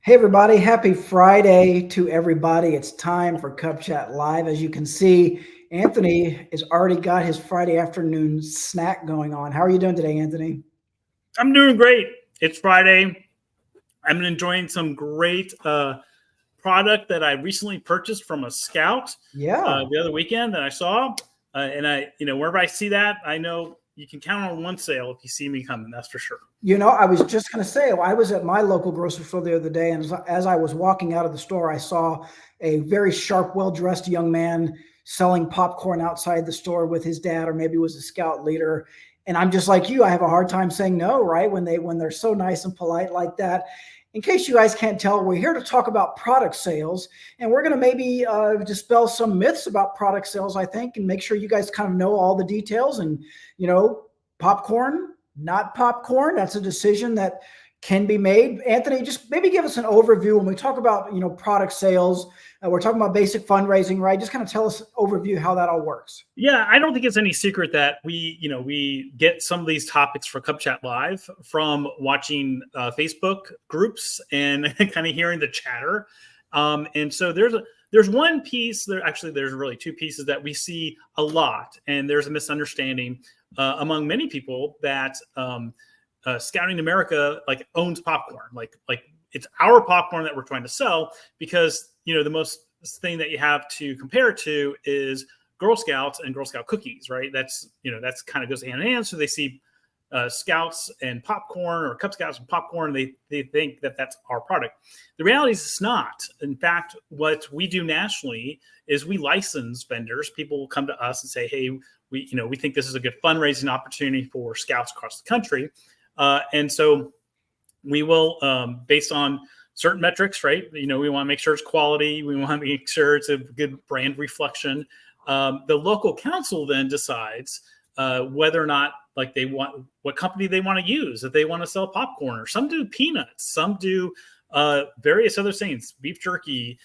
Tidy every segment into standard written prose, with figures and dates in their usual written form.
Hey everybody, happy Friday to everybody. It's time for Cub Chat Live. As you can see, Anthony has already got his Friday afternoon snack going on. How are you doing today, Anthony? I'm doing great. It's Friday. I'm enjoying some great product that I recently purchased from a scout Yeah. the other weekend that I saw. Wherever I see that, I know you can count on one sale if you see me coming. That's for sure. I was just going to say, I was at my local grocery store the other day, and as I was walking out of the store, I saw a very sharp, well-dressed young man selling popcorn outside the store with his dad, or maybe it was a scout leader. And I'm just like you, I have a hard time saying no, right? When they're so nice and polite like that. In case you guys can't tell, we're here to talk about product sales, and we're going to maybe dispel some myths about product sales, I think, and make sure you guys kind of know all the details. And, popcorn, not popcorn, that's a decision that can be made. Anthony, just maybe give us an overview when we talk about, product sales. We're talking about basic fundraising, right? Just kind of tell us overview how that all works. Yeah, I don't think it's any secret that we get some of these topics for Cub Chat Live from watching Facebook groups and kind of hearing the chatter. And so there's one piece there. Actually, there's really two pieces that we see a lot, and there's a misunderstanding among many people that Scouting America owns popcorn, like it's our popcorn that we're trying to sell, because the most thing that you have to compare it to is Girl Scouts and Girl Scout cookies, right? That's kind of goes hand in hand. So they see Scouts and popcorn, or Cub Scouts and popcorn, they think that that's our product. The reality is it's not. In fact, what we do nationally is we license vendors. People will come to us and say, hey, we think this is a good fundraising opportunity for Scouts across the country. And so we will, based on certain metrics, right? We want to make sure it's quality. We want to make sure it's a good brand reflection. The local council then decides whether or not they want, what company they want to use, if they want to sell popcorn, or some do peanuts, some do various other things, beef jerky,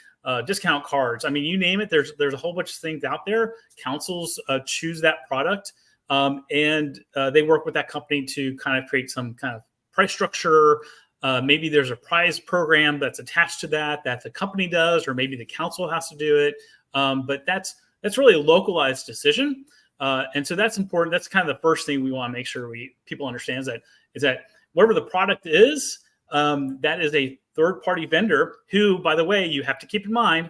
discount cards. I mean, you name it. There's a whole bunch of things out there. Councils choose that product, and they work with that company to kind of create some kind of price structure. Maybe there's a prize program that's attached to that the company does, or maybe the council has to do it. But that's really a localized decision. And so that's important. That's kind of the first thing we want to make sure people understand is that whatever the product is, that is a third-party vendor who, by the way, you have to keep in mind,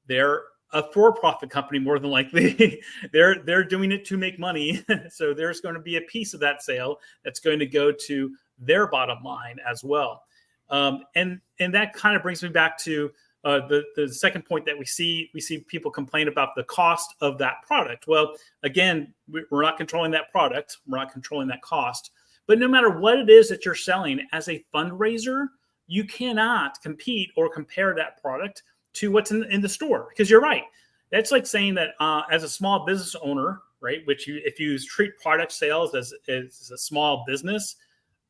they're a for-profit company more than likely. They're doing it to make money. So there's going to be a piece of that sale that's going to go to their bottom line as well. And that kind of brings me back to the second point that we see people complain about the cost of that product. Well, again, we're not controlling that product. We're not controlling that cost. But no matter what it is that you're selling as a fundraiser, you cannot compete or compare that product to what's in the store, because you're right. That's like saying that as a small business owner, right, if you treat product sales as a small business,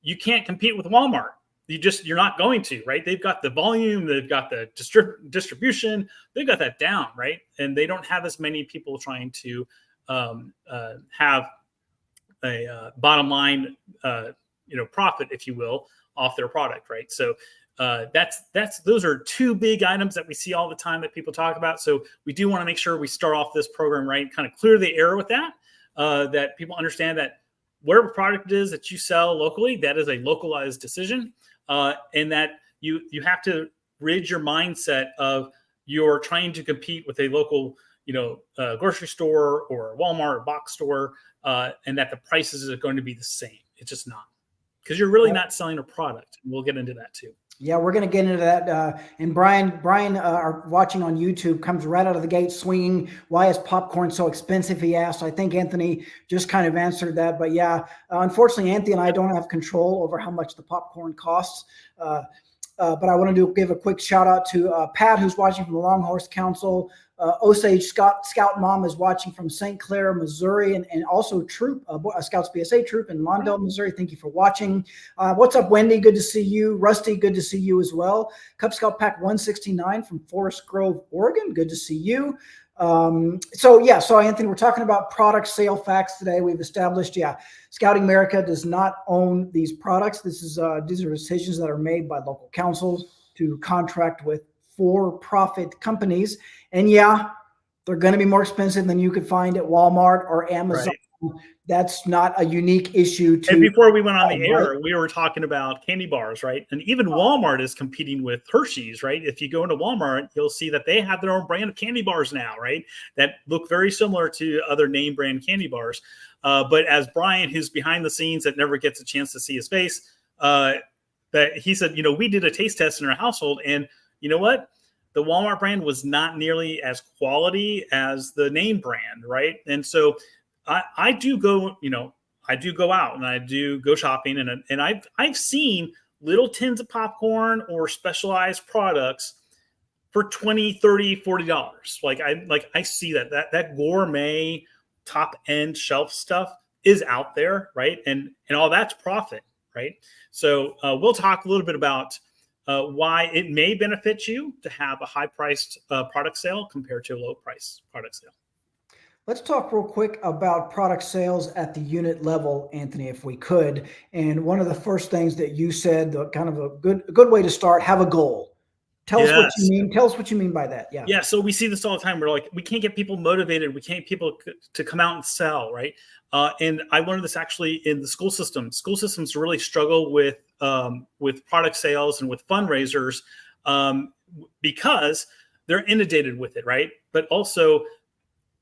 you can't compete with Walmart. You're not going to, right? They've got the volume, they've got the distribution, they've got that down, right? And they don't have as many people trying to have a bottom line, profit, if you will, off their product, right? So those are two big items that we see all the time that people talk about. So we do want to make sure we start off this program right, kind of clear the air with that, that people understand that whatever product it is that you sell locally, that is a localized decision, and that you have to rid your mindset of you're trying to compete with a local, grocery store or Walmart or box store, and that the prices are going to be the same. It's just not, because you're really not selling a product. We'll get into that too. Yeah, we're going to get into that. And Brian, are watching on YouTube, comes right out of the gate swinging. Why is popcorn so expensive? He asked. I think Anthony just kind of answered that. But yeah, unfortunately, Anthony and I don't have control over how much the popcorn costs. But I want to give a quick shout out to Pat, who's watching from the Longhorse Council. Osage Scout Mom is watching from St. Clair, Missouri, and also Troop, Scouts BSA Troop in Lawndale, Missouri. Thank you for watching. What's up, Wendy? Good to see you. Rusty, good to see you as well. Cub Scout Pack 169 from Forest Grove, Oregon. Good to see you. So Anthony, we're talking about product sale facts today. We've established, Scouting America does not own these products. These are decisions that are made by local councils to contract with for-profit companies. And they're going to be more expensive than you could find at Walmart or Amazon. Right. That's not a unique issue to. And before we went on the air, we were talking about candy bars, right? And even Walmart is competing with Hershey's, right? If you go into Walmart, you'll see that they have their own brand of candy bars now, right? That look very similar to other name brand candy bars. But as Brian, who's behind the scenes that never gets a chance to see his face, that he said, we did a taste test in our household, and you know what? The Walmart brand was not nearly as quality as the name brand, right? And so I do go, I do go out and I do go shopping, and I've seen little tins of popcorn or specialized products for $20, $30, $40. I see that gourmet top end shelf stuff is out there, right? And all that's profit, right? So we'll talk a little bit about why it may benefit you to have a high priced product sale compared to a low price product sale. Let's talk real quick about product sales at the unit level, Anthony, if we could. And one of the first things that you said, kind of a good way to start, have a goal. Tell us what you mean. Tell us what you mean by that. Yeah. So we see this all the time. We're like, we can't get people motivated. We can't get people to come out and sell, right? And I learned this actually in the school system. School systems really struggle with product sales and with fundraisers because they're inundated with it, right? But also,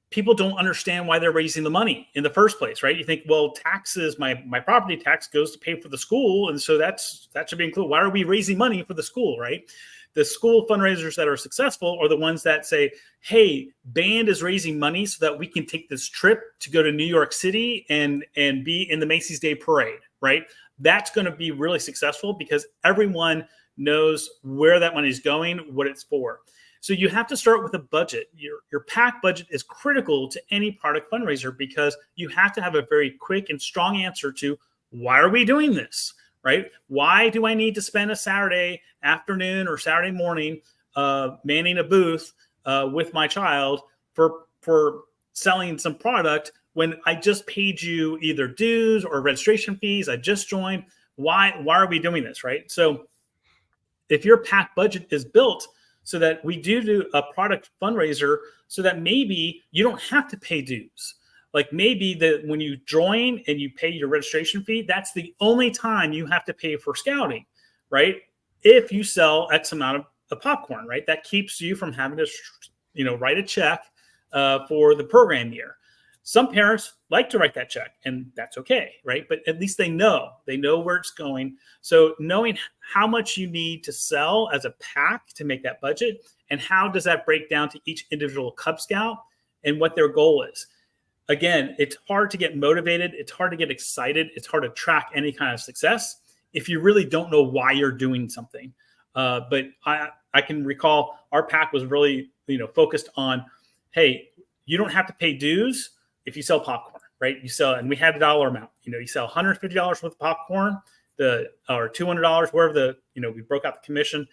people don't understand why they're raising the money in the first place, right? You think, well, taxes, my property tax goes to pay for the school, and so that should be included. Why are we raising money for the school, right? The school fundraisers that are successful are the ones that say, hey, band is raising money so that we can take this trip to go to New York City and be in the Macy's Day Parade, right? That's going to be really successful because everyone knows where that money is going, what it's for. So you have to start with a budget. Your PAC budget is critical to any product fundraiser because you have to have a very quick and strong answer to why are we doing this, right? Why do I need to spend a Saturday afternoon or Saturday morning manning a booth with my child for selling some product when I just paid you either dues or registration fees? I just joined. Why are we doing this, right? So if your PAC budget is built so that we do a product fundraiser so that maybe you don't have to pay dues. Like maybe that when you join and you pay your registration fee, that's the only time you have to pay for scouting, right? If you sell X amount of popcorn, right? That keeps you from having to, write a check for the program year. Some parents like to write that check, and that's okay, right? But at least they know where it's going. So knowing how much you need to sell as a PAC to make that budget, and how does that break down to each individual Cub Scout and what their goal is. Again, it's hard to get motivated. It's hard to get excited. It's hard to track any kind of success if you really don't know why you're doing something. But I can recall our PAC was really, focused on, hey, you don't have to pay dues if you sell popcorn, right? You sell, and we had a dollar amount. You sell $150 worth of popcorn, or $200, wherever we broke out the commission.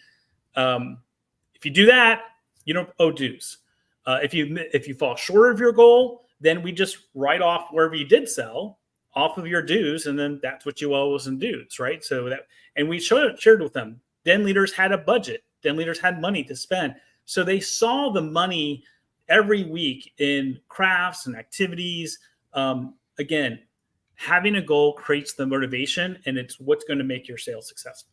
If you do that, you don't owe dues. If you fall short of your goal, then we just write off wherever you did sell off of your dues, and then that's what you owe us in dues, right? So and we shared with them. Den leaders had a budget. Den leaders had money to spend, so they saw the money every week in crafts and activities. Again, having a goal creates the motivation, and it's what's going to make your sales successful.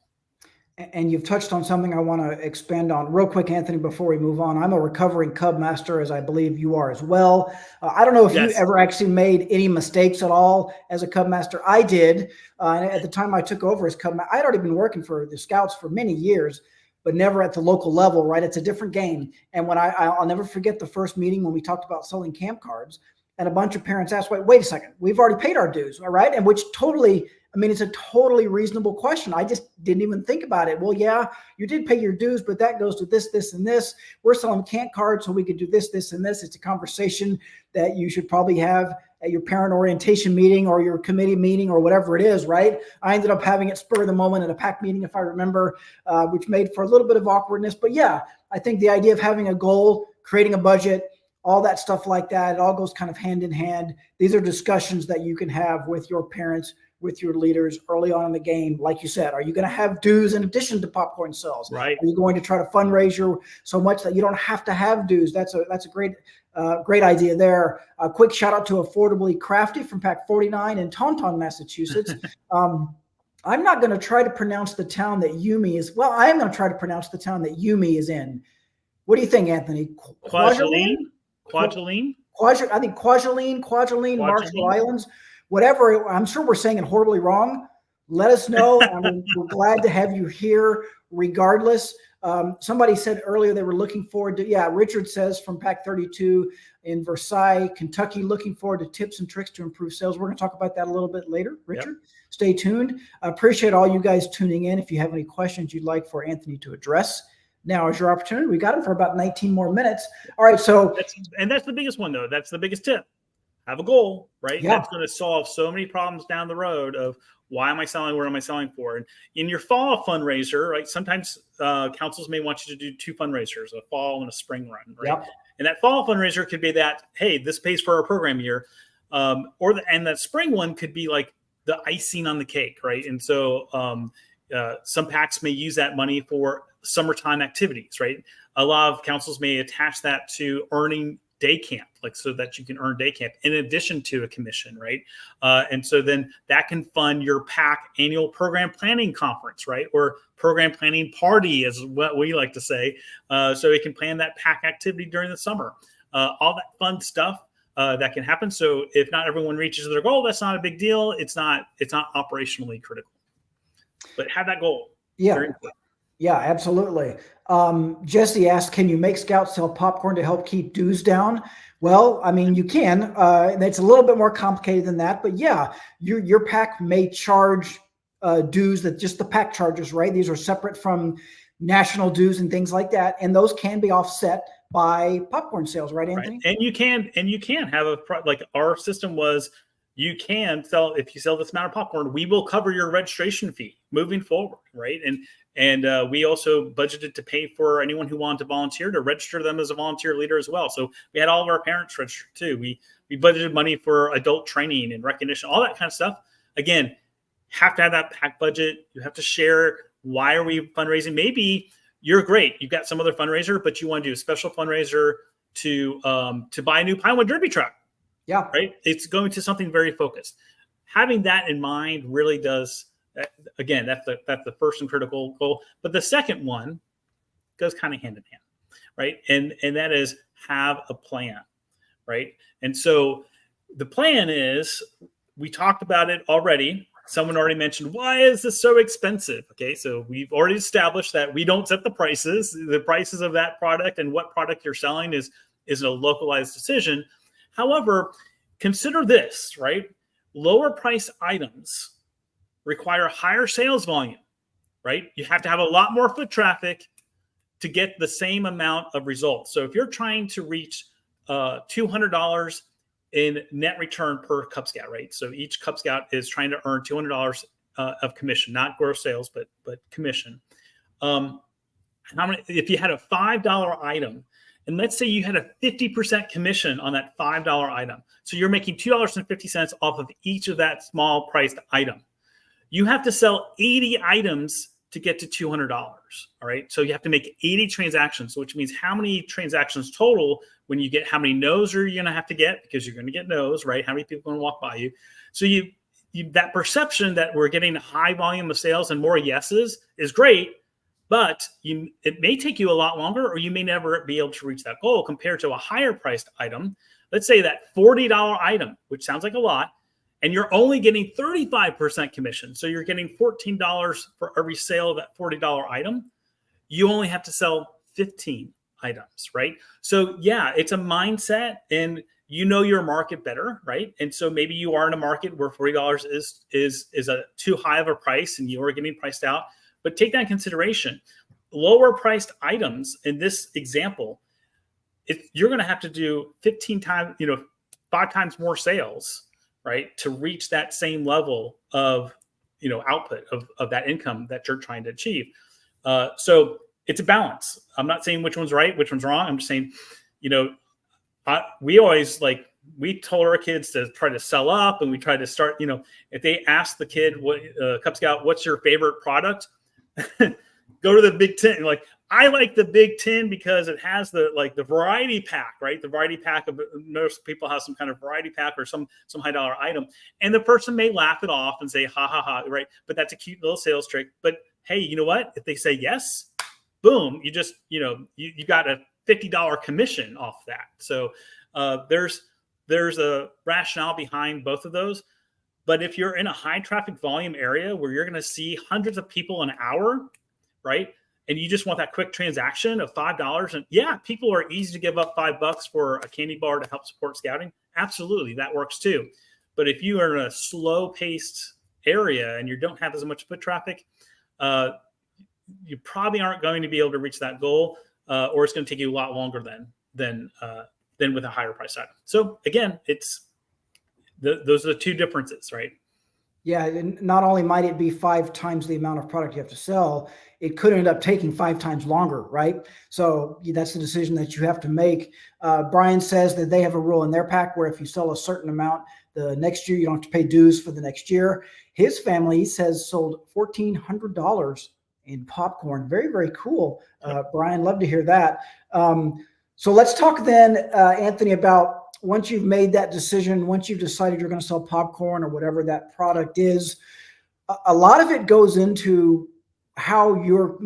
And you've touched on something I want to expand on real quick, Anthony, before we move on. I'm a recovering Cub master, as I believe you are as well. I don't know if you ever actually made any mistakes at all as a Cub master. I did. At the time I took over as Cub master, I'd already been working for the Scouts for many years, but never at the local level, right? It's a different game. And when I'll never forget the first meeting when we talked about selling camp cards, and a bunch of parents asked, wait a second, we've already paid our dues, all right? And which totally, it's a totally reasonable question. I just didn't even think about it. Well, yeah, you did pay your dues, but that goes to this, this, and this. We're selling camp cards, so we could do this, this, and this. It's a conversation that you should probably have at your parent orientation meeting or your committee meeting or whatever it is, right? I ended up having it spur of the moment at a PAC meeting, if I remember, which made for a little bit of awkwardness. But yeah, I think the idea of having a goal, creating a budget, all that stuff like that. It all goes kind of hand in hand. These are discussions that you can have with your parents, with your leaders early on in the game. Like you said, are you going to have dues in addition to popcorn sales? Right. Are you going to try to fundraise so much that you don't have to have dues? That's a great idea there. A quick shout out to Affordably Crafty from Pack 49 in Taunton, Massachusetts. I'm not going to try to pronounce the town that Yumi is. Well, I am going to try to pronounce the town that Yumi is in. What do you think, Anthony? Kwajalein? I think Kwajalein, Marshall Islands, whatever. I'm sure we're saying it horribly wrong. Let us know. We're glad to have you here regardless. Somebody said earlier they were looking forward to, Richard says from Pack 32 in Versailles, Kentucky, looking forward to tips and tricks to improve sales. We're going to talk about that a little bit later, Richard. Yep. Stay tuned. I appreciate all you guys tuning in. If you have any questions you'd like for Anthony to address, now is your opportunity. We got him for about 19 more minutes. All right. So, that's the biggest one, though. That's the biggest tip. Have a goal, right? Yeah. That's going to solve so many problems down the road of why am I selling? What am I selling for? And in your fall fundraiser, right? Sometimes councils may want you to do 2 fundraisers, a fall and a spring run, right? Yep. And that fall fundraiser could be that, hey, this pays for our program year. And that spring one could be like the icing on the cake, right? And so some packs may use that money for summertime activities, right? A lot of councils may attach that to earning day camp, like so that you can earn day camp in addition to a commission, right? And so then that can fund your pack annual program planning conference, right? Or program planning party is what we like to say. So it can plan that pack activity during the summer. All that fun stuff that can happen. So if not everyone reaches their goal, that's not a big deal. It's not operationally critical, but have that goal. Yeah, absolutely. Jesse asked, can you make scouts sell popcorn to help keep dues down? Well, I mean, you can. It's a little bit more complicated than that. But yeah, your pack may charge dues that just the pack charges, right? These are separate from national dues and things like that. And those can be offset by popcorn sales, right, Anthony? Right. And you can have like our system was, you can sell, if you sell this amount of popcorn, we will cover your registration fee moving forward, right? And we also budgeted to pay for anyone who wanted to volunteer to register them as a volunteer leader as well. So we had all of our parents registered too. We budgeted money for adult training and recognition, all that kind of stuff. Again, have to have that pack budget. You have to share, why are we fundraising? Maybe you're great. You've got some other fundraiser, but you want to do a special fundraiser to buy a new Pinewood Derby truck. Yeah. Right. It's going to something very focused. Having that in mind really does. Again, that's the first and critical goal. But the second one goes kind of hand in hand, right? And that is have a plan, right? And so the plan is, we talked about it already. Someone already mentioned, why is this so expensive? Okay, so we've already established that we don't set the prices. The prices of that product and what product you're selling is a localized decision. However, consider this, right? Lower price items require higher sales volume, right? You have to have a lot more foot traffic to get the same amount of results. So if you're trying to reach $200 in net return per Cub Scout, right? So each Cub Scout is trying to earn $200 of commission, not gross sales, but commission. If you had a $5 item, and let's say you had a 50% commission on that $5 item, so you're making $2.50 off of each of that small priced item. You have to sell 80 items to get to $200. All right. So you have to make 80 transactions, which means how many transactions total when you get, how many no's are you going to have to get, because you're going to get no's, right? How many people are going to walk by you? So you that perception that we're getting a high volume of sales and more yeses is great, but it may take you a lot longer, or you may never be able to reach that goal compared to a higher priced item. Let's say that $40 item, which sounds like a lot, and you're only getting 35% commission. So you're getting $14 for every sale of that $40 item. You only have to sell 15 items, right? So yeah, it's a mindset, and you know your market better, right? And so maybe you are in a market where $40 is a too high of a price and you are getting priced out. But take that in consideration. Lower priced items in this example, you're going to have to do 15 times, 5 times more sales, right, to reach that same level of, output of that income that you're trying to achieve. So it's a balance. I'm not saying which one's right, which one's wrong. I'm just saying, we always we told our kids to try to sell up, and we tried to start, if they ask the kid, what Cub Scout, what's your favorite product? Go to the big tin. Like, I like the big tin because it has the variety pack, right? The variety pack of most people have some kind of variety pack or some high dollar item. And the person may laugh it off and say, ha ha ha, right? But that's a cute little sales trick. But hey, you know what? If they say yes, boom, you just, you got a $50 commission off that. So there's a rationale behind both of those. But if you're in a high traffic volume area where you're going to see hundreds of people an hour, right? And you just want that quick transaction of $5. And yeah, people are easy to give up $5 for a candy bar to help support scouting. Absolutely. That works too. But if you are in a slow paced area and you don't have as much foot traffic, you probably aren't going to be able to reach that goal, or it's going to take you a lot longer than with a higher price item. So again, those are the two differences, right? Yeah, and not only might it be 5 times the amount of product you have to sell, it could end up taking 5 times longer, right? So that's the decision that you have to make. Brian says that they have a rule in their pack where if you sell a certain amount, the next year you don't have to pay dues for the next year. His family, he says, sold $1,400 in popcorn. Very, very cool. Brian, love to hear that. So let's talk then, Anthony, about once you've made that decision, once you've decided you're going to sell popcorn or whatever that product is, a lot of it goes into how you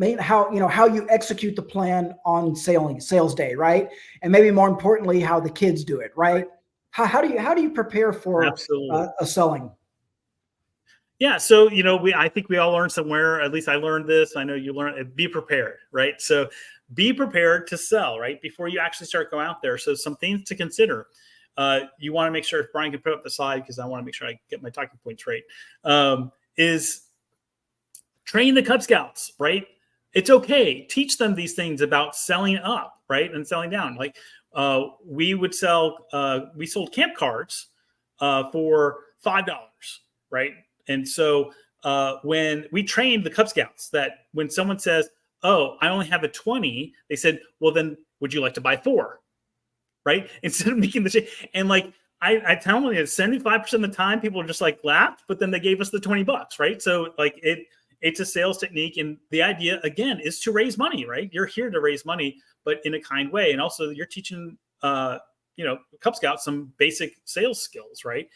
execute the plan on sales day, right? And maybe more importantly, how the kids do it, right? How do you prepare for a selling? Yeah. So, I think we all learned somewhere, at least I learned this. I know you learned, be prepared, right? So be prepared to sell, right? Before you actually start going out there. So some things to consider. You want to make sure, if Brian can put up the slide, because I want to make sure I get my talking points right, is train the Cub Scouts, right? It's okay. Teach them these things about selling up, right? And selling down. Like we sold camp cards for $5, right? And so when we trained the Cub Scouts that when someone says, oh, I only have a 20, they said, well, then would you like to buy 4? Right? Instead of making the change. And I tell them, 75% of the time people just laughed, but then they gave us the $20, right? So it's a sales technique. And the idea, again, is to raise money, right? You're here to raise money, but in a kind way. And also you're teaching, Cub Scouts some basic sales skills, right?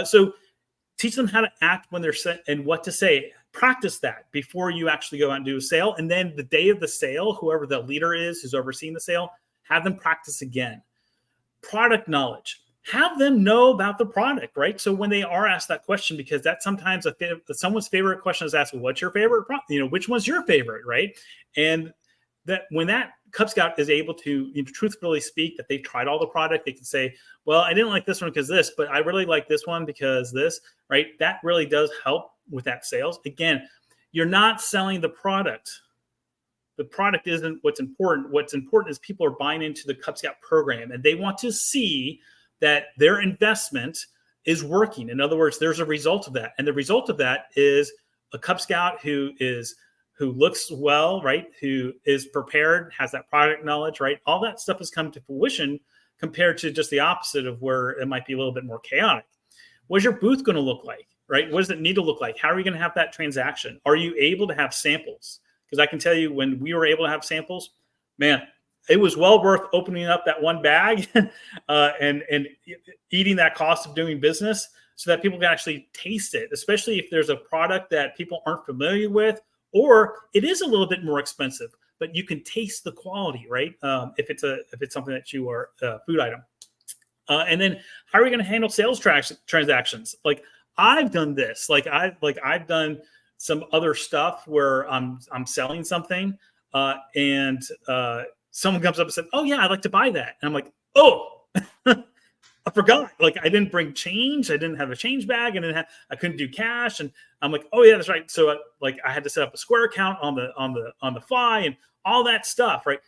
So teach them how to act when they're set and what to say. Practice that before you actually go out and do a sale. And then the day of the sale, whoever the leader is who's overseeing the sale, have them practice again. Product knowledge. Have them know about the product, right? So when they are asked that question, because that's sometimes someone's favorite question is asked, what's your favorite product? Which one's your favorite, right? And that when that Cub Scout is able to truthfully speak that they've tried all the product, they can say, well, I didn't like this one because this, but I really like this one because this, right? That really does help with that sales. Again, you're not selling the product. The product isn't what's important. What's important is people are buying into the Cub Scout program and they want to see that their investment is working. In other words, there's a result of that. And the result of that is a Cub Scout who looks well, right? Who is prepared, has that product knowledge, right? All that stuff has come to fruition compared to just the opposite of where it might be a little bit more chaotic. What's your booth going to look like, right? What does it need to look like? How are you going to have that transaction? Are you able to have samples? Because I can tell you when we were able to have samples, man, it was well worth opening up that one bag and eating that cost of doing business so that people can actually taste it, especially if there's a product that people aren't familiar with, or it is a little bit more expensive, but you can taste the quality, right? If it's something that you are a food item. And then how are we going to handle sales transactions? Like I've done this, I've done some other stuff where I'm selling something and someone comes up and said, oh yeah, I'd like to buy that. And I'm like, oh, I forgot. I didn't bring change. I didn't have a change bag and I couldn't do cash. And I'm like, oh yeah, that's right. So I had to set up a Square account on the fly and all that stuff, right?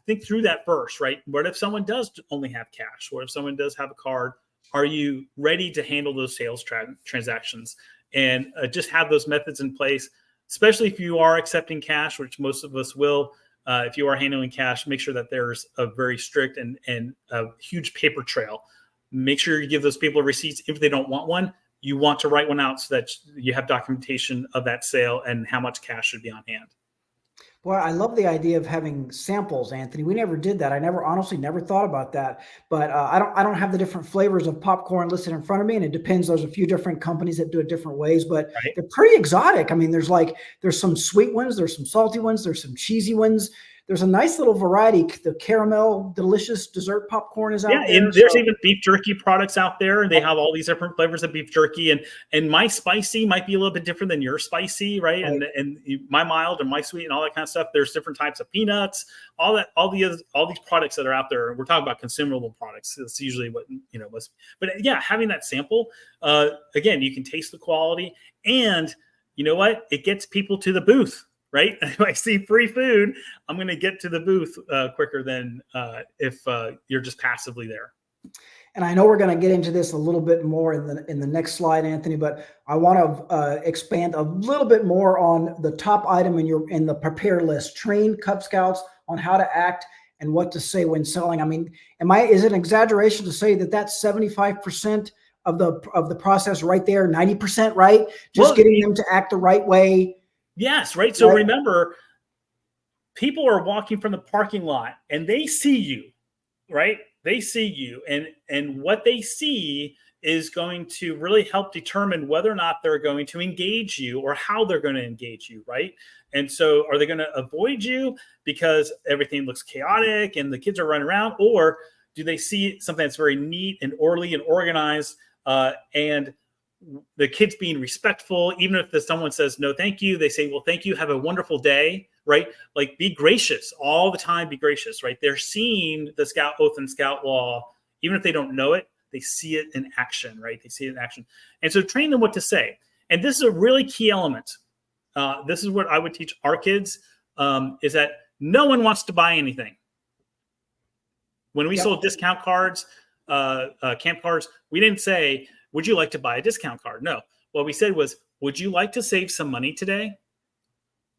Think through that first, right? What if someone does only have cash? What if someone does have a card? Are you ready to handle those sales transactions? And just have those methods in place, especially if you are accepting cash, which most of us will. if you are handling cash, make sure that there's a very strict and a huge paper trail. Make sure you give those people receipts. If they don't want one, you want to write one out so that you have documentation of that sale and how much cash should be on hand. Well, I love the idea of having samples, Anthony. We never did that. I honestly never thought about that. But I don't have the different flavors of popcorn listed in front of me, and it depends. There's a few different companies that do it different ways, but Right. they're pretty exotic. I mean, there's some sweet ones, there's some salty ones, there's some cheesy ones. There's a nice little variety. The caramel delicious dessert popcorn is out there. And there's even beef jerky products out there. They have all these different flavors of beef jerky, and my spicy might be a little bit different than your spicy, right? And my mild and my sweet and all that kind of stuff. There's different types of peanuts, all these products that are out there. We're talking about consumable products. That's usually what was. But yeah, having that sample, again, you can taste the quality, and you know what? It gets people to the booth. Right? If I see free food, I'm going to get to the booth quicker than if you're just passively there. And I know we're going to get into this a little bit more in the next slide, Anthony, but I want to expand a little bit more on the top item in the prepare list. Train Cub Scouts on how to act and what to say when selling. I mean, is it an exaggeration to say that that's 75% of the process right there, 90%, right? Just getting them to act the right way. Yes, right. So remember, people are walking from the parking lot and they see you, right? They see you, and what they see is going to really help determine whether or not they're going to engage you or how they're going to engage you, right? And so are they going to avoid you because everything looks chaotic and the kids are running around, or do they see something that's very neat and orderly and organized, and the kids being respectful? Even if someone says no thank you, they say, well, thank you, have a wonderful day, right? Like, be gracious all the time, be gracious, right? They're seeing the Scout oath and Scout law. Even if they don't know it, they see it in action, right? They see it in action. And so train them what to say. And this is a really key element. This is what I would teach our kids, is that no one wants to buy anything. When we sold discount cards, camp cards, we didn't say, would you like to buy a discount card? No. What we said was, would you like to save some money today?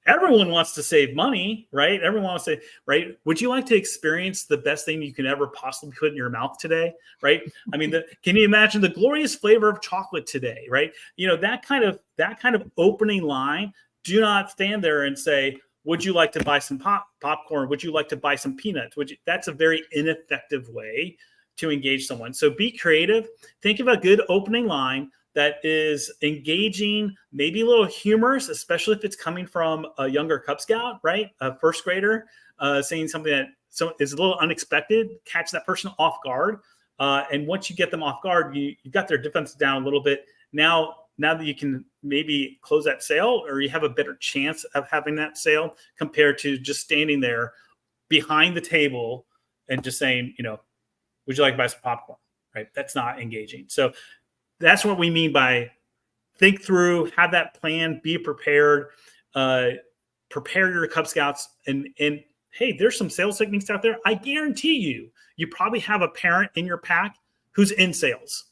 Everyone wants to save money, right? Everyone wants to, right? Would you like to experience the best thing you can ever possibly put in your mouth today, right? I mean, can you imagine the glorious flavor of chocolate today, right? That kind of opening line. Do not stand there and say, would you like to buy some popcorn? Would you like to buy some peanuts? That's a very ineffective way to engage someone. So be creative. Think of a good opening line that is engaging, maybe a little humorous, especially if it's coming from a younger Cub Scout, right? A first grader saying something that is a little unexpected, catch that person off guard. And once you get them off guard, you've got their defense down a little bit. Now that you can maybe close that sale, or you have a better chance of having that sale compared to just standing there behind the table and just saying, would you like to buy some popcorn, right? That's not engaging. So that's what we mean by think through, have that plan, be prepared, prepare your Cub Scouts. And hey, there's some sales techniques out there. I guarantee you probably have a parent in your pack who's in sales.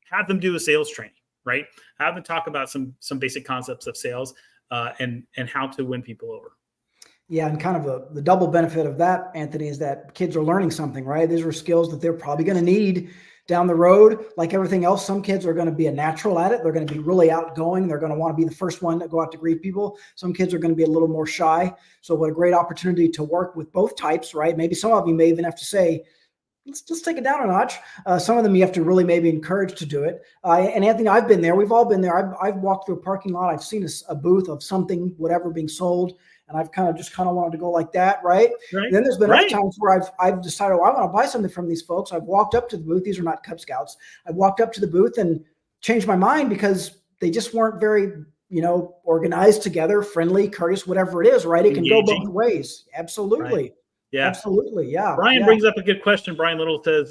Have them do a sales training, right? Have them talk about some basic concepts of sales and how to win people over. Yeah, and kind of the double benefit of that, Anthony, is that kids are learning something, right? These are skills that they're probably going to need down the road. Like everything else, some kids are going to be a natural at it. They're going to be really outgoing. They're going to want to be the first one to go out to greet people. Some kids are going to be a little more shy. So what a great opportunity to work with both types, right? Maybe some of you may even have to say, let's just take it down a notch. Some of them you have to really maybe encourage to do it. And Anthony, I've been there. We've all been there. I've walked through a parking lot. I've seen a booth of something, whatever, being sold. And I've kind of wanted to go like that, right? Then there's been other times where I've decided, well, I want to buy something from these folks. I've walked up to the booth. These are not Cub Scouts. I walked up to the booth and changed my mind because they just weren't very, organized together, friendly, courteous, whatever it is, right? It can go both ways. Absolutely. Right. Yeah. Absolutely. Yeah. Brian brings up a good question. Brian Little says,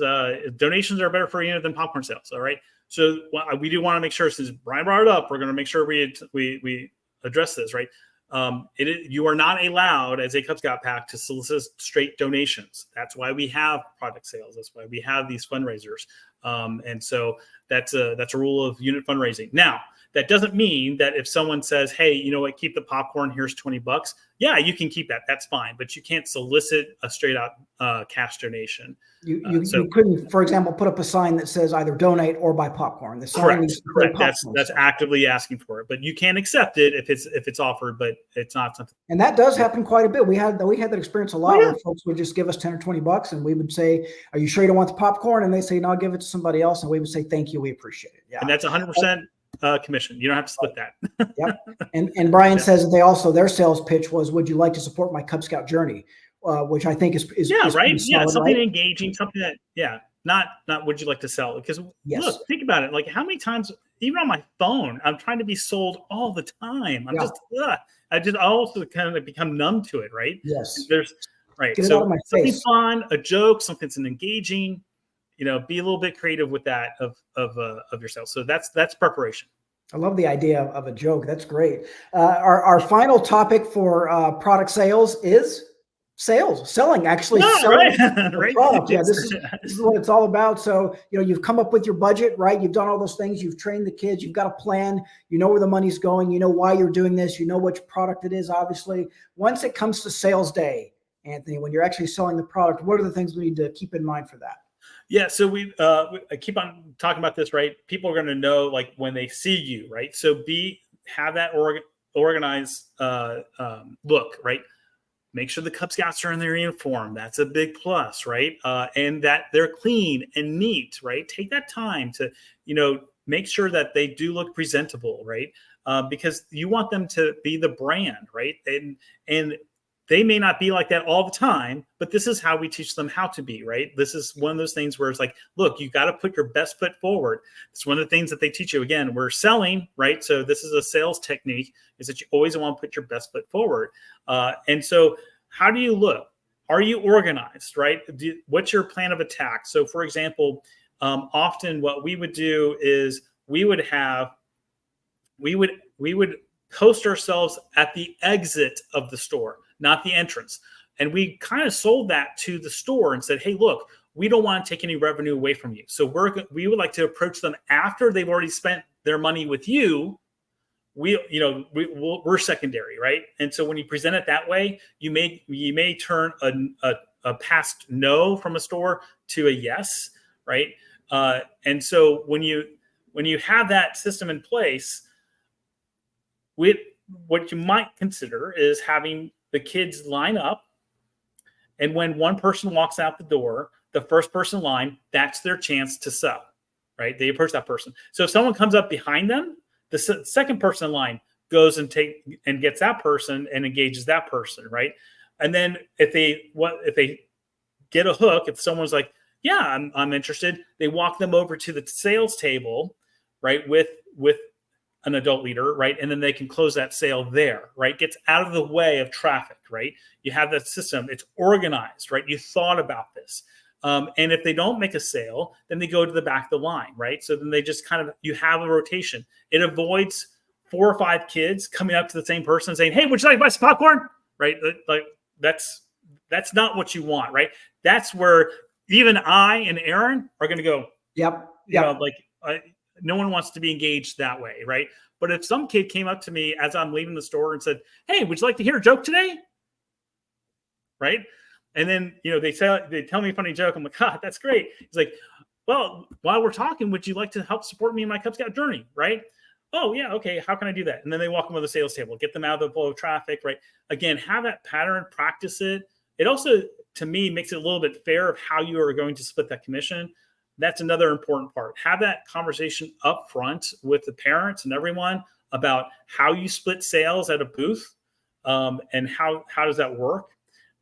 donations are better for a unit than popcorn sales. All right. So we do want to make sure, since Brian brought it up, we're going to make sure we address this, right? You are not allowed as a Cub Scout pack to solicit straight donations. That's why we have product sales. That's why we have these fundraisers. And so that's a rule of unit fundraising. Now, That doesn't mean that if someone says, hey, you know what, keep the popcorn, here's $20. Yeah, you can keep that. That's fine. But you can't solicit a straight out cash donation. You couldn't, for example, put up a sign that says either donate or buy popcorn. The sign needs to say correct. popcorn. That's actively asking for it, but you can accept it if it's offered, but it's not something. And that does happen quite a bit. We had that experience a lot where folks would just give us 10 or 20 bucks, and we would say, "Are you sure you don't want the popcorn?" And they say, "No, I'll give it to somebody else." And we would say, "Thank you, we appreciate it." Yeah, and that's 100% commission. You don't have to split that. Yep. And Brian says that their sales pitch was, "Would you like to support my Cub Scout journey?" Which I think is right. Solid, something right? engaging, something that not would you like to sell? Because look, think about it. Like how many times, even on my phone, I'm trying to be sold all the time. I also kind of become numb to it. Right. Yes. There's right. Get it so out of my something face. fun, a joke, something that's engaging. Be a little bit creative with that of yourself. So that's preparation. I love the idea of a joke. That's great. Our final topic for product sales is selling, actually selling the product. Yeah, this is what it's all about. So, you've come up with your budget, right? You've done all those things. You've trained the kids. You've got a plan. You know where the money's going. You know why you're doing this. You know which product it is, obviously. Once it comes to sales day, Anthony, when you're actually selling the product, what are the things we need to keep in mind for that? Yeah, so I keep on talking about this, right? People are going to know like when they see you, right? So have that organized look, right? Make sure the Cub Scouts are in their uniform. That's a big plus, right? And that they're clean and neat, right? Take that time to, make sure that they do look presentable, right? Because you want them to be the brand, right? And they may not be like that all the time, but this is how we teach them how to be, right? This is one of those things where it's like, look, you got to put your best foot forward. It's one of the things that they teach you. Again, we're selling, right? So this is a sales technique, is that you always want to put your best foot forward. And so how do you look? Are you organized, right? What's your plan of attack? So for example, often what we would do is we would post ourselves at the exit of the store, not the entrance. And we kind of sold that to the store and said, hey, look, we don't want to take any revenue away from you. So we would like to approach them after they've already spent their money with you. We're secondary, right? And so when you present it that way, you may turn a past no from a store to a yes, right? And so when you have that system in place, what you might consider is having the kids line up, and when one person walks out the door, the first person in line, that's their chance to sell, right? They approach that person. So if someone comes up behind them, the second person in line goes and gets that person and engages that person, right? And then if they get a hook, if someone's like, yeah, I'm interested, they walk them over to the sales table, right, with an adult leader, right? And then they can close that sale there, right? Gets out of the way of traffic, right? You have that system. It's organized, right? You thought about this. And if they don't make a sale, then they go to the back of the line, right? So then they just you have a rotation. It avoids 4 or 5 kids coming up to the same person saying, hey, would you like to buy some popcorn? Right? Like that's not what you want, right? That's where even I and Aaron are going to go, yep. No one wants to be engaged that way, right? But if some kid came up to me as I'm leaving the store and said, hey, would you like to hear a joke today? Right? And then, they tell me a funny joke. I'm like, that's great. He's like, well, while we're talking, would you like to help support me in my Cub Scout journey? Right? Oh, yeah. Okay. How can I do that? And then they walk them to the sales table, get them out of the flow of traffic, right? Again, have that pattern, practice it. It also, to me, makes it a little bit fair of how you are going to split that commission. That's another important part. Have that conversation up front with the parents and everyone about how you split sales at a booth, and how does that work.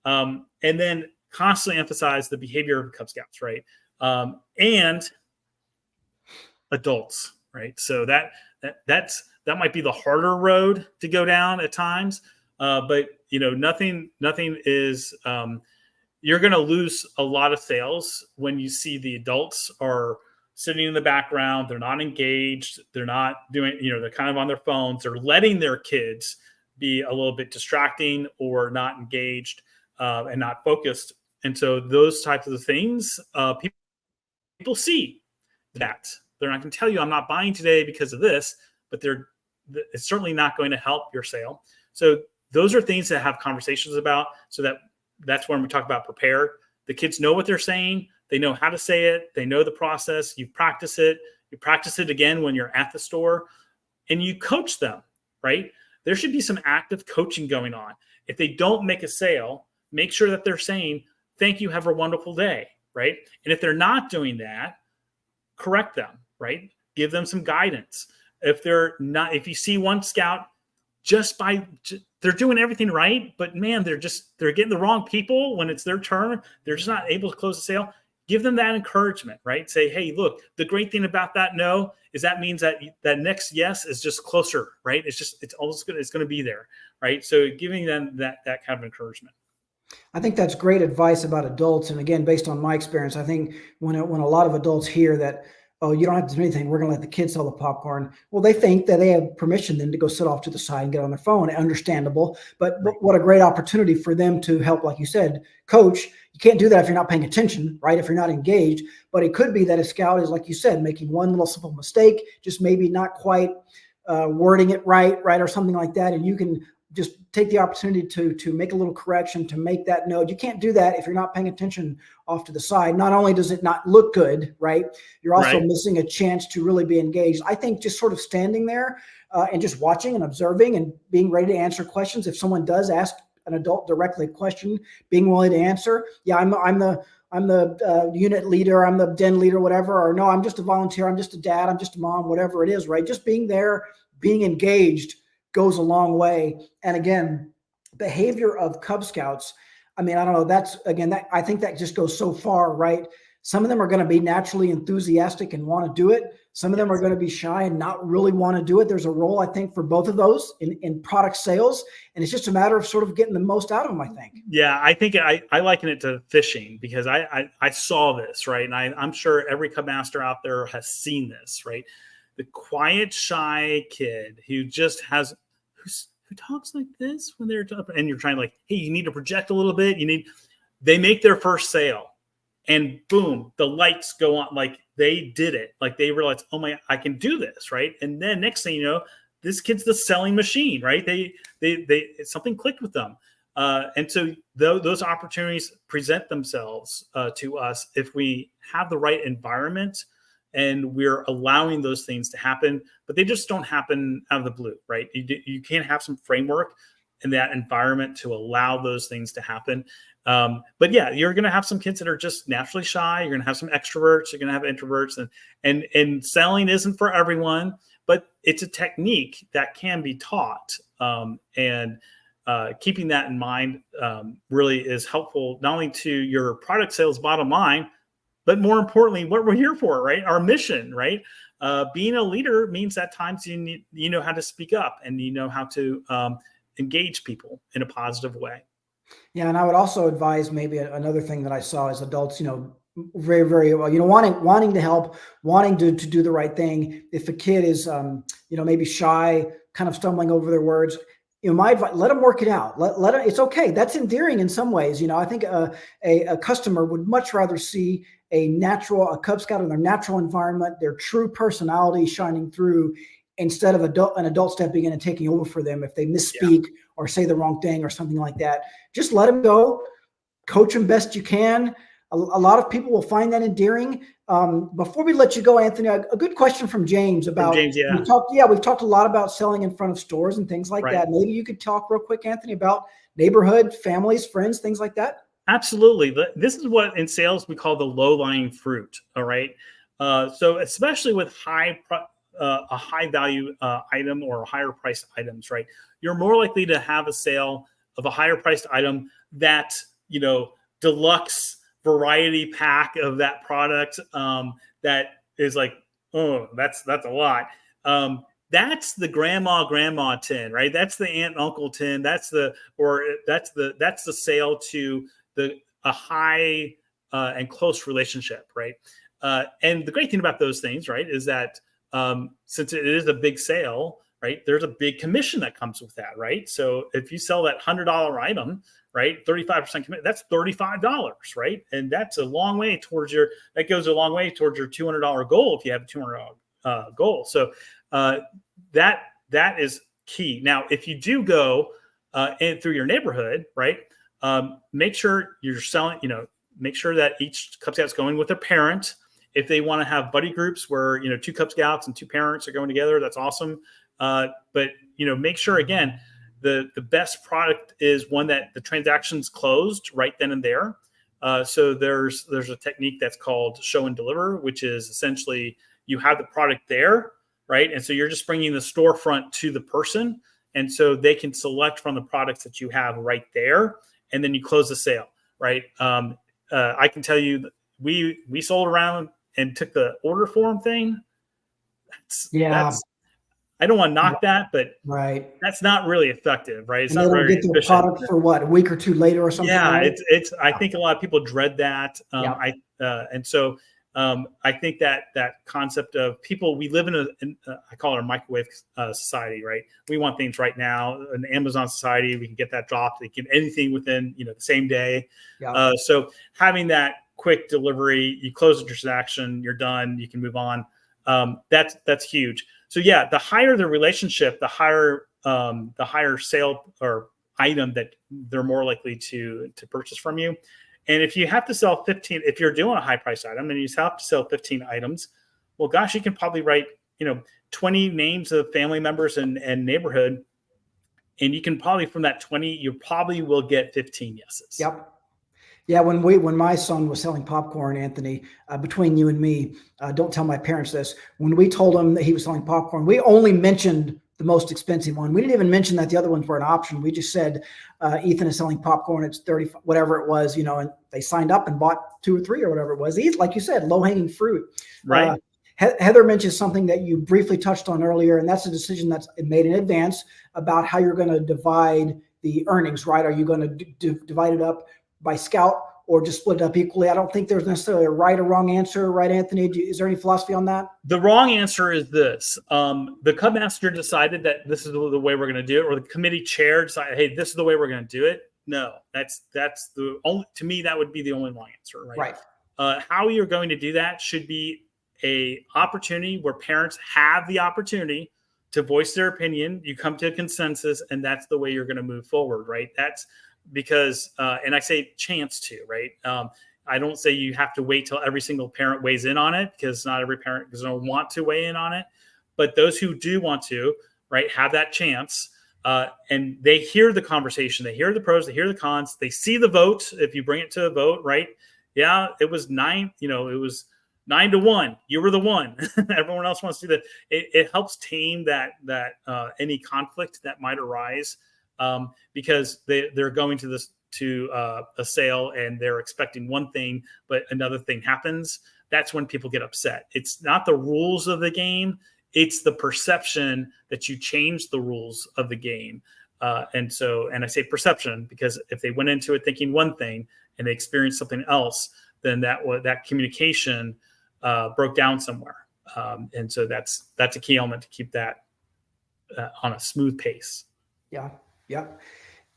And then constantly emphasize the behavior of Cub Scouts, right? And adults, right? So that might be the harder road to go down at times. But nothing is, you're going to lose a lot of sales when you see the adults are sitting in the background. They're not engaged. They're not doing, they're kind of on their phones. They're letting their kids be a little bit distracting or not engaged, and not focused. And so those types of things, people see that. They're not going to tell you, I'm not buying today because of this, but it's certainly not going to help your sale. So those are things to have conversations about. So that's when we talk about prepare. The kids know what they're saying. They know how to say it. They know the process. You practice it. You practice it again when you're at the store, and you coach them, right? There should be some active coaching going on. If they don't make a sale, make sure that they're saying, thank you, have a wonderful day, right? And if they're not doing that, correct them, right? Give them some guidance. If you see one scout they're doing everything right, but man, they're getting the wrong people when it's their turn. They're just not able to close the sale. Give them that encouragement, right? Say, hey, look, the great thing about that no is that means that next yes is just closer, right? It's always good. It's going to be there, right? So giving them that kind of encouragement. I think that's great advice about adults. And again, based on my experience, I think when a lot of adults hear that, oh, you don't have to do anything, we're going to let the kids sell the popcorn. Well, they think that they have permission then to go sit off to the side and get on their phone. Understandable. But what a great opportunity for them to help, like you said, coach. You can't do that if you're not paying attention, right? If you're not engaged. But it could be that a scout is, like you said, making one little simple mistake, just maybe not quite wording it right, or something like that. And you can just take the opportunity to make a little correction, to make that note. You can't do that if you're not paying attention off to the side. Not only does it not look good, right? You're also missing a chance to really be engaged. I think just sort of standing there and just watching and observing and being ready to answer questions. If someone does ask an adult directly a question, being willing to answer. Yeah, I'm the unit leader, I'm the den leader, whatever, or no, I'm just a volunteer, I'm just a dad, I'm just a mom, whatever it is, right? Just being there, being engaged goes a long way. And again, behavior of Cub Scouts, I mean, I don't know, I think that just goes so far, right? Some of them are going to be naturally enthusiastic and want to do it. Some of them are going to be shy and not really want to do it. There's a role, I think, for both of those in product sales. And it's just a matter of sort of getting the most out of them, I think. Yeah, I think I liken it to fishing, because I saw this, right? And I'm sure every Cub master out there has seen this, right? The quiet, shy kid who just who talks like this when they're talking, and you're trying like, hey, you need to project a little bit. They make their first sale. And boom, the lights go on, like they did it. Like they realize, oh my, I can do this, right? And then next thing you know, this kid's the selling machine, right? They something clicked with them. And so those opportunities present themselves to us if we have the right environment and we're allowing those things to happen, but they just don't happen out of the blue, right? You can't have some framework in that environment to allow those things to happen. But yeah, you're going to have some kids that are just naturally shy. You're going to have some extroverts. You're going to have introverts, and selling isn't for everyone, but it's a technique that can be taught. And keeping that in mind really is helpful, not only to your product sales bottom line, but more importantly, what we're here for, right? Our mission, right? Being a leader means at times you know how to speak up, and you know how to engage people in a positive way. Yeah, and I would also advise maybe another thing that I saw as adults, very, very well, wanting to help, wanting to do the right thing. If a kid is, maybe shy, kind of stumbling over their words, my advice, let them work it out. Let them, it's okay. That's endearing in some ways. I think a customer would much rather see a Cub Scout in their natural environment, their true personality shining through, instead of an adult stepping in and taking over for them if they misspeak or say the wrong thing or something like that. Just let them go, coach them best you can. A lot of people will find that endearing. Before we let you go, Anthony, a good question from James about, we've talked a lot about selling in front of stores and things like that. Maybe you could talk real quick, Anthony, about neighborhood, families, friends, things like that. Absolutely. This is what in sales we call the low-lying fruit. All right. So especially with a high value item or higher priced items, right? You're more likely to have a sale of a higher priced item that, deluxe variety pack of that product that is like, oh, that's a lot. That's the grandma tin, right? That's the aunt and uncle tin. That's the sale to a high and close relationship, right? And the great thing about those things, right, is that since it is a big sale, right, there's a big commission that comes with that, right? So if you sell that $100 item, right, 35% commission, that's $35, right? And that's a long way towards that goes a long way towards your $200 goal if you have a $200 goal. So that is key. Now, if you do go in through your neighborhood, right, make sure you're selling, make sure that each Cub Scout's going with a parent. If they want to have buddy groups where, 2 Cub Scouts and 2 parents are going together, that's awesome. But, make sure, again, the best product is one that the transaction's closed right then and there. So there's a technique that's called show and deliver, which is essentially you have the product there, right? And so you're just bringing the storefront to the person. And so they can select from the products that you have right there. And then you close the sale, right? I can tell you we sold around and took the order form thing. That's I don't want to knock that, but right, that's not really effective, right? It's and not they don't very get their efficient. product for what, a week or 2 later or something. Yeah, right? I think a lot of people dread that. And so I think that concept of people, we live in I call it a microwave society, right? We want things right now. An Amazon society, we can get that dropped. They can anything within the same day. So having that quick delivery, you close the transaction, you're done, you can move on. That's huge. So yeah, the higher the relationship, the higher sale or item that they're more likely to purchase from you. And if you have to sell 15, if you're doing a high price item and you have to sell 15 items, well, gosh, you can probably write, 20 names of family members and neighborhood. And you can probably, from that 20, you probably will get 15 yeses. Yep. Yeah, when my son was selling popcorn, Anthony, between you and me, don't tell my parents this. When we told him that he was selling popcorn, we only mentioned the most expensive one. We didn't even mention that the other ones were an option. We just said, Ethan is selling popcorn. It's 30, whatever it was, and they signed up and bought 2 or 3 or whatever it was. Like you said, low hanging fruit. Right. Heather mentioned something that you briefly touched on earlier, and that's a decision that's made in advance about how you're going to divide the earnings, right? Are you going to divide it up by Scout or just split it up equally? I don't think there's necessarily a right or wrong answer, right, Anthony? Is there any philosophy on that? The wrong answer is this. The Cub Master decided that this is the way we're going to do it, or the committee chair decided, hey, this is the way we're going to do it. No, that's the only, to me, that would be the only wrong answer, right? How you're going to do that should be a opportunity where parents have the opportunity to voice their opinion. You come to a consensus, and that's the way you're going to move forward, right? That's because, and I say chance to, right? I don't say you have to wait till every single parent weighs in on it, because not every parent is going to want to weigh in on it. But those who do want to, right, have that chance, and they hear the conversation, they hear the pros, they hear the cons, they see the vote. If you bring it to a vote, right? Yeah, it was 9, it was 9-1. You were the one. Everyone else wants to do that. It helps tame that any conflict that might arise. Because they're going to a sale and they're expecting one thing, but another thing happens. That's when people get upset. It's not the rules of the game. It's the perception that you change the rules of the game. And I say perception because if they went into it thinking one thing and they experienced something else, then that communication broke down somewhere. And so that's a key element to keep that on a smooth pace. Yeah.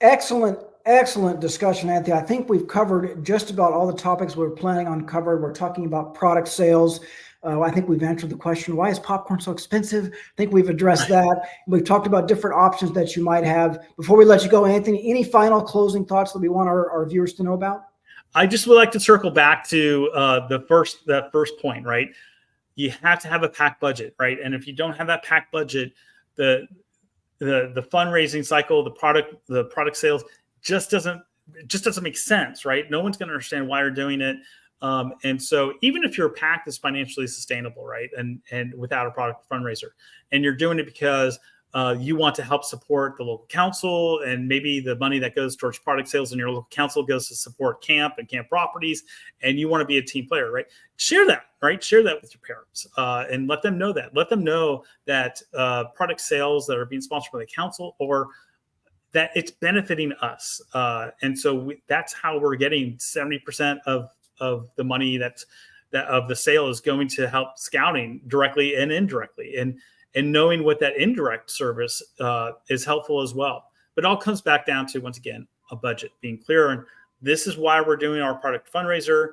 Excellent discussion, Anthony. I think we've covered just about all the topics we're planning on covering. We're talking about product sales. I think we've answered the question, why is popcorn so expensive? I think we've addressed that. We've talked about different options that you might have. Before we let you go, Anthony, any final closing thoughts that we want our viewers to know about? I just would like to circle back to that first point, right? You have to have a packed budget, right? And if you don't have that packed budget, the fundraising cycle, the product sales just doesn't make sense, right? No one's going to understand why you're doing it. And so even if your pack is financially sustainable, right, and without a product fundraiser, and you're doing it because you want to help support the local council, and maybe the money that goes towards product sales in your local council goes to support camp and camp properties, and you want to be a team player, right? Share that, right? Share that with your parents and let them know that. Let them know that product sales that are being sponsored by the council, or that it's benefiting us. And so that's how we're getting 70% of the money that of the sale is going to help scouting directly and indirectly. And knowing what that indirect service is helpful as well. But it all comes back down to, once again, a budget, being clear. And this is why we're doing our product fundraiser.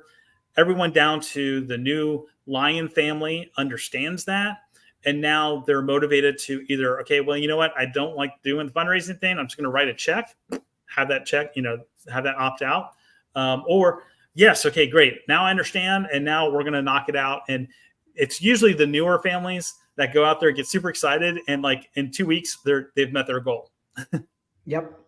Everyone down to the new Lion family understands that. And now they're motivated to either, okay, well, you know what? I don't like doing the fundraising thing. I'm just going to write a check, have that check, have that opt out. Or yes, okay, great. Now I understand. And now we're going to knock it out. And it's usually the newer families that go out there, get super excited. And like in 2 weeks, they've met their goal. Yep.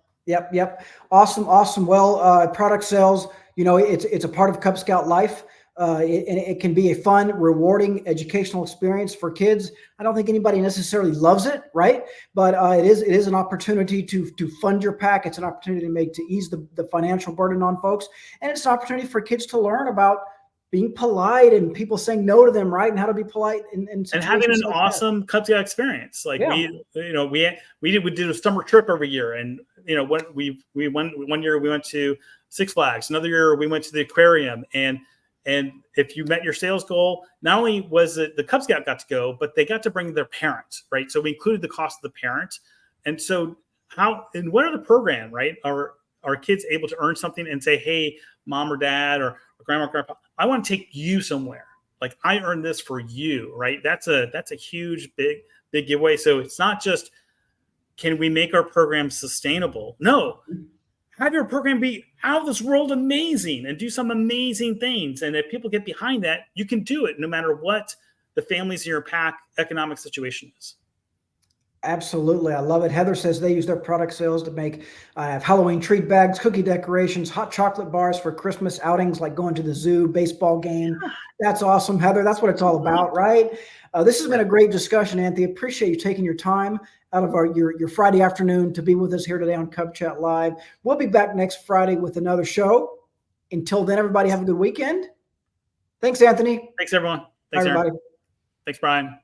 Awesome. Well, product sales, it's a part of Cub Scout life. It can be a fun, rewarding educational experience for kids. I don't think anybody necessarily loves it, right? But it is an opportunity to fund your pack. It's an opportunity to ease the financial burden on folks, and it's an opportunity for kids to learn about being polite and people saying no to them, right? And how to be polite and having an like awesome Cub Scout experience. Like yeah. we did a summer trip every year, and when we went one year, we went to Six Flags. Another year, we went to the aquarium. And if you met your sales goal, not only was it the Cub Scout got to go, but they got to bring their parents, right? So we included the cost of the parent. And so what are the program, right? Are kids able to earn something and say, hey, mom or dad or grandma or grandpa, I want to take you somewhere. Like I earned this for you, right? That's a huge, big giveaway. So it's not just, can we make our program sustainable? No, have your program be out of this world amazing and do some amazing things. And if people get behind that, you can do it no matter what the families in your pack economic situation is. Absolutely. I love it. Heather says they use their product sales to make Halloween treat bags, cookie decorations, hot chocolate bars for Christmas outings, like going to the zoo, baseball game. That's awesome, Heather. That's what it's all about, right? This has been a great discussion, Anthony. Appreciate you taking your time out of your Friday afternoon to be with us here today on Cub Chat Live. We'll be back next Friday with another show. Until then, everybody have a good weekend. Thanks, Anthony. Thanks, everyone. Thanks, everybody. Aaron. Thanks, Brian.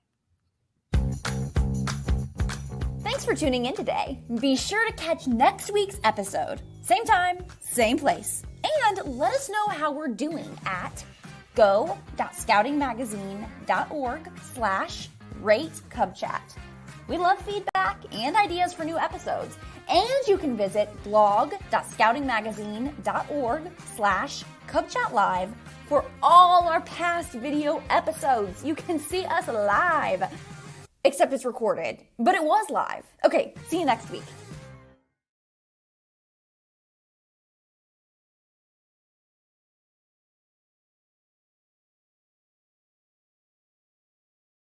Thanks for tuning in today. Be sure to catch next week's episode. Same time, same place. And let us know how we're doing at go.scoutingmagazine.org/rate-cubchat. We love feedback and ideas for new episodes. And you can visit blog.scoutingmagazine.org/cubchatlive for all our past video episodes. You can see us live. Except it's recorded, but it was live. Okay, see you next week.